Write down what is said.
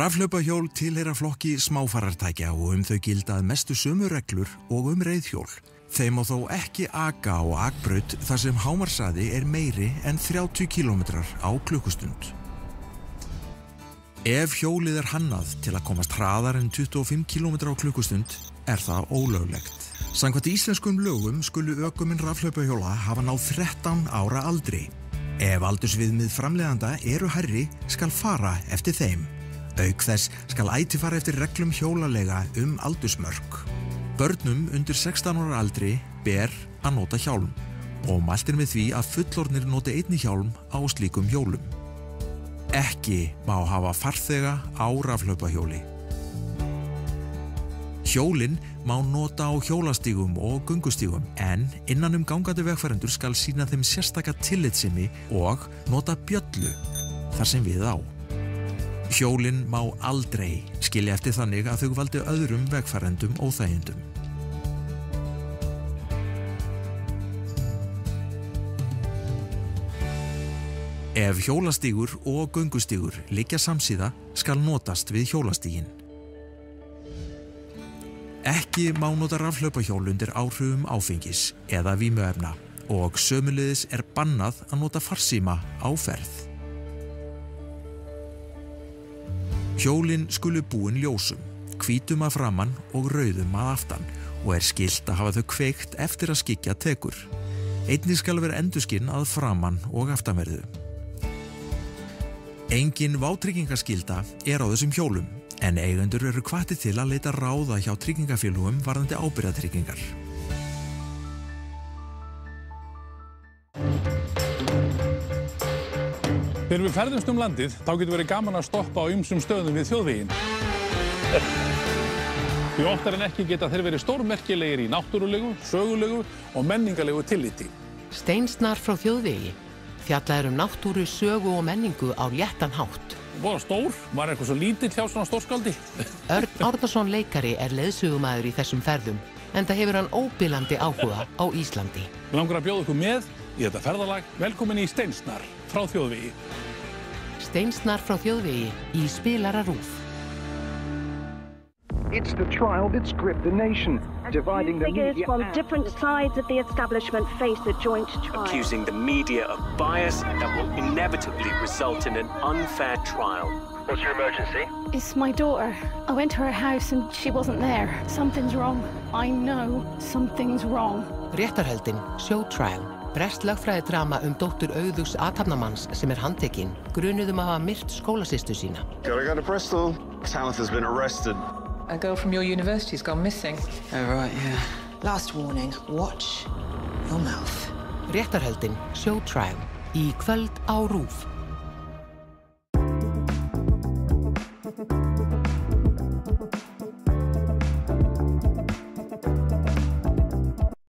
Rafhlaupahjól tilheyra flokki smáfarartækja og þau gilda að mestu sömu reglur og reiðhjól. Þeim má þó ekki aka á akbraut þar sem hámarkshraði meiri en 30 km á klukkustund. Ef hjólið hannað til að komast hraðar en 25 km á klukkustund það ólöglegt. Samkvæmt íslenskum lögum skulu ökumenn rafhlaupahjóla hafa náð 13 ára aldri. Ef aldursviðmið framleiðanda eru hærri skal fara eftir þeim. Auk þess skal ætíð fara eftir reglum hjólaleiga aldursmörk. Börnum undir 16 ára aldri ber að nota hjálm og mælt með því að fullorðnir noti einnig hjálm á slíkum hjólum. Ekki má hafa farþega á rafhlaupahjóli. Hjólin má nota á hjólastígum og göngustígum en innan gangandi vegfarendur skal sýna þeim sérstaka tillitssemi og nota bjöllu þar sem við á. Hjólin má aldrei skilja eftir þannig að þau valdi öðrum vegfarendum óþægindum. Ef hjólastígur og göngustígur liggja samsíða skal notast við hjólastíginn. Ekki má nota rafhlaupahjól undir áhrifum áfengis eða vímuefna og sömuleiðis bannað að nota farsíma á ferð. Hjólin skulu búin ljósum, hvítum að framan og rauðum að aftan og skylt að hafa þau kveikt eftir að skyggja tekur. Einnig skal vera endurskinn að framan og aftanverðu. Engin vátryggingaskylda á þessum hjólum, en eigendur eru hvattir til að leita ráða hjá tryggingafélögum varðandi ábyrgðartryggingar. Þegar við ferðumst landið, þá getur verið gaman að stoppa á ýmsum stöðum við þjóðveginn. Því oftar en ekki geta þeir verið stórmerkilegir í náttúrulegu, sögulegu og menningarlegu tilliti. Steinsnar frá þjóðvegi fjallar náttúru, sögu og menningu á léttan hátt. Voða stór, var eitthvað svo lítill hjá svona stórskáldi. Örn Árnason leikari leiðsögumaður í þessum ferðum, enda hefur hann óbilandi áhuga á Íslandi. Mig langar að bjóða ykkur með í þetta ferðalag. Velkomin í Steinsnar frá þjóðvegi. Steinsnar frá þjóðvegi í spilara RÚV. It's the trial that's gripped the nation, dividing the media. Figures from different sides of the establishment face a joint trial. Accusing the media of bias that will inevitably result in an unfair trial. What's your emergency? It's my daughter. I went to her house and she wasn't there. Something's wrong. I know something's wrong. Réttarhöldin, show trial. Breskt lögfræðidrama dóttur Auðugs athafnamanns sem handtekinn, grunuð að hafa myrt skólasystur sína. Gotta go to Bristol. Talitha's been arrested. A girl from your university's gone missing. Oh, right, yeah. Last warning, watch your mouth. Réttarhöldin, show trial. Í kvöld á RÚV.